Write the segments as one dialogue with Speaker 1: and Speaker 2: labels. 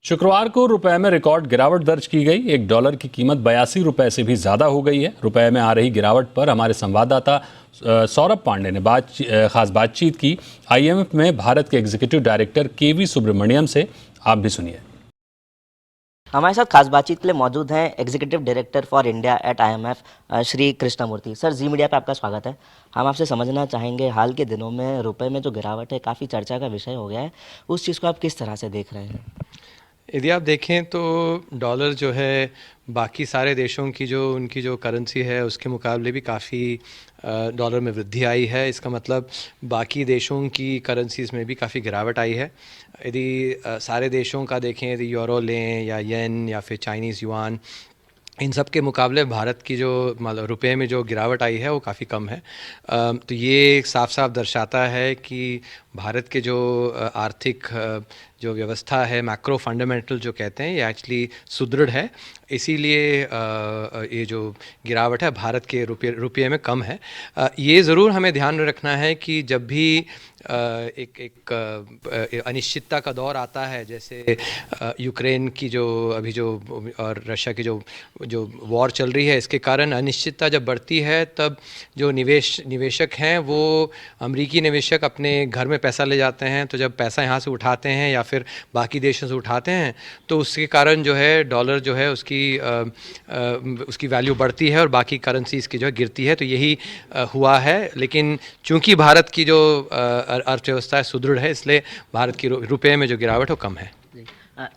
Speaker 1: शुक्रवार को रुपए में रिकॉर्ड गिरावट दर्ज की गई। $1 की कीमत 82 रुपए से भी ज़्यादा हो गई है। रुपए में आ रही गिरावट पर हमारे संवाददाता सौरभ पांडे ने खास बातचीत की IMF में भारत के एग्जीक्यूटिव डायरेक्टर KV सुब्रमण्यम से। आप भी सुनिए।
Speaker 2: हमारे साथ खास बातचीत के लिए मौजूद हैं executive director for India at IMF Shri Krishnamurthy sir. Zee media पे आपका स्वागत है। हम आपसे समझना चाहेंगे, हाल के दिनों में रुपए में जो गिरावट है काफ़ी चर्चा का विषय हो गया है, उस चीज़ को आप किस तरह से देख रहे हैं?
Speaker 3: यदि आप देखें तो डॉलर जो है बाकी सारे देशों की जो उनकी जो करेंसी है उसके मुकाबले भी काफ़ी डॉलर में वृद्धि आई है। इसका मतलब बाकी देशों की करेंसीज़ में भी काफ़ी गिरावट आई है। यदि सारे देशों का देखें, यदि यूरो लें या येन या फिर चाइनीज़ युआन, इन सब के मुकाबले भारत की जो मतलब रुपए में जो गिरावट आई है वो काफ़ी कम है। तो ये साफ साफ दर्शाता है कि भारत के जो आर्थिक जो व्यवस्था है, मैक्रो फंडामेंटल जो कहते हैं, ये एक्चुअली सुदृढ़ है। इसीलिए ये जो गिरावट है भारत के रुपये में कम है। ये ज़रूर हमें ध्यान में रखना है कि जब भी एक अनिश्चितता का दौर आता है, जैसे यूक्रेन की जो अभी जो और रशिया की जो वॉर चल रही है, इसके कारण अनिश्चितता जब बढ़ती है तब जो निवेशक हैं वो अमेरिकी निवेशक अपने घर में पैसा ले जाते हैं। तो जब पैसा यहाँ से उठाते हैं या फिर बाकी देशों से उठाते हैं तो उसके कारण जो है डॉलर जो है उसकी वैल्यू बढ़ती है और बाकी करेंसीज़ की जो है गिरती है। तो यही हुआ है। लेकिन चूंकि भारत की जो अर्थव्यवस्था है सुदृढ़ है, इसलिए भारत की रुपये में जो गिरावट है वो कम है।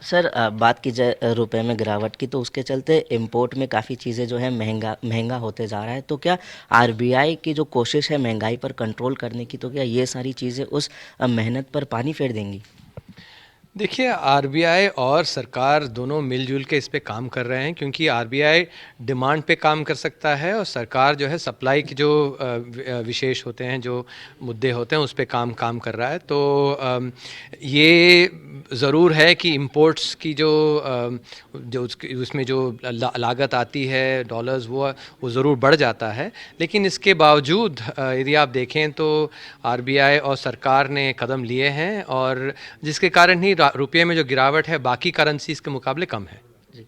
Speaker 2: सर बात की जाए रुपए में गिरावट की, तो उसके चलते इंपोर्ट में काफ़ी चीज़ें जो है महंगा होते जा रहा है। तो क्या RBI की जो कोशिश है महंगाई पर कंट्रोल करने की, तो क्या ये सारी चीज़ें उस मेहनत पर पानी फेर देंगी?
Speaker 3: देखिए, RBI और सरकार दोनों मिलजुल के इस पे काम कर रहे हैं, क्योंकि RBI डिमांड पे काम कर सकता है और सरकार जो है सप्लाई की जो विशेष होते हैं, जो मुद्दे होते हैं, उस पे काम कर रहा है। तो ये ज़रूर है कि इंपोर्ट्स की जो उसमें जो लागत आती है डॉलर्स, वो ज़रूर बढ़ जाता है। लेकिन इसके बावजूद यदि आप देखें तो RBI और सरकार ने कदम लिए हैं और जिसके कारण ही रुपये में जो गिरावट है बाकी करेंसीज़ के मुकाबले कम है।
Speaker 2: जी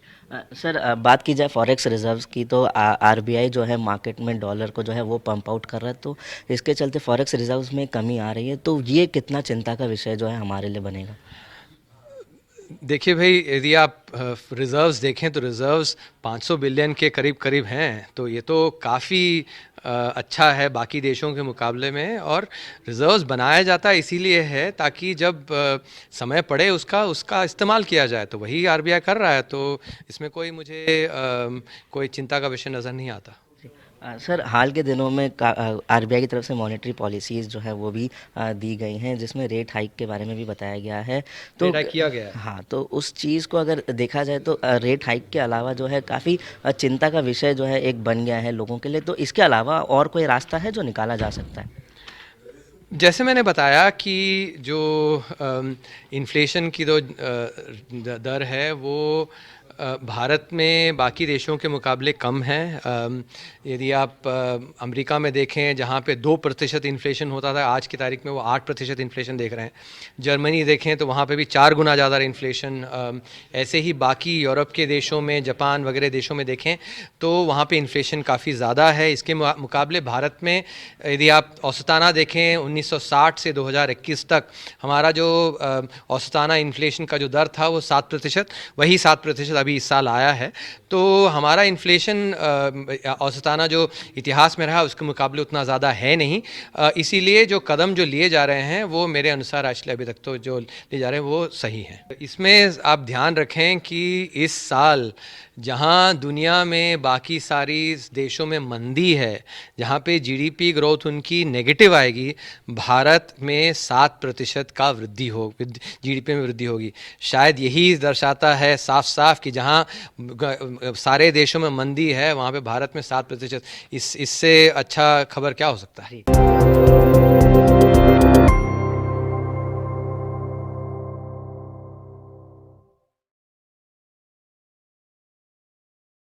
Speaker 2: सर, बात की जाए फॉरेक्स रिजर्व्स की, तो RBI जो है मार्केट में डॉलर को जो है वो पंप आउट कर रहा है, तो इसके चलते फॉरेक्स रिजर्व्स में कमी आ रही है। तो ये कितना चिंता का विषय जो है हमारे लिए बनेगा?
Speaker 3: देखिए भाई, यदि आप रिज़र्व्स देखें तो रिज़र्व्स 500 बिलियन के करीब हैं। तो ये तो काफ़ी अच्छा है बाकी देशों के मुकाबले में। और रिज़र्व्स बनाया जाता है इसीलिए है ताकि जब समय पड़े उसका इस्तेमाल किया जाए। तो वही RBI कर रहा है। तो इसमें मुझे कोई चिंता का विषय नज़र नहीं आता।
Speaker 2: सर हाल के दिनों में RBI की तरफ से मॉनेटरी पॉलिसीज़ जो है वो भी दी गई हैं, जिसमें रेट हाइक के बारे में भी बताया गया है। तो
Speaker 3: रेट हाइक किया गया है।
Speaker 2: हाँ, तो उस चीज़ को अगर देखा जाए तो रेट हाइक के अलावा जो है काफ़ी चिंता का विषय जो है एक बन गया है लोगों के लिए। तो इसके अलावा और कोई रास्ता है जो निकाला जा सकता है?
Speaker 3: जैसे मैंने बताया कि जो इन्फ्लेशन की जो दर है वो भारत में बाकी देशों के मुकाबले कम है। यदि आप अमेरिका में देखें, जहाँ पे 2% इन्फ्लेशन होता था, आज की तारीख में वो 8% इन्फ्लेशन देख रहे हैं। जर्मनी देखें तो वहाँ पे भी 4 गुना ज़्यादा इन्फ्लेशन। ऐसे ही बाकी यूरोप के देशों में, जापान वगैरह देशों में देखें तो वहाँ पे इन्फ्लेशन काफ़ी ज़्यादा है। इसके मुकाबले भारत में यदि आप औसताना देखें 1960 से 2021 तक हमारा जो औसताना इन्फ्लेशन का जो दर था वो 7%, वही 7% अभी इस साल आया है। तो हमारा इन्फ्लेशन औसताना जो इतिहास में रहा उसके मुकाबले उतना ज़्यादा है नहीं। इसीलिए जो कदम जो लिए जा रहे हैं वो मेरे अनुसार एक्चुअली अभी तक तो जो लिए जा रहे हैं वो सही हैं। इसमें आप ध्यान रखें कि इस साल जहां दुनिया में बाकी सारी देशों में मंदी है, जहां पे GDP ग्रोथ उनकी नेगेटिव आएगी, भारत में 7% का GDP में वृद्धि होगी। शायद यही दर्शाता है साफ साफ कि जहां सारे देशों में मंदी है वहां पे भारत में 7%। इससे अच्छा खबर क्या हो सकता है?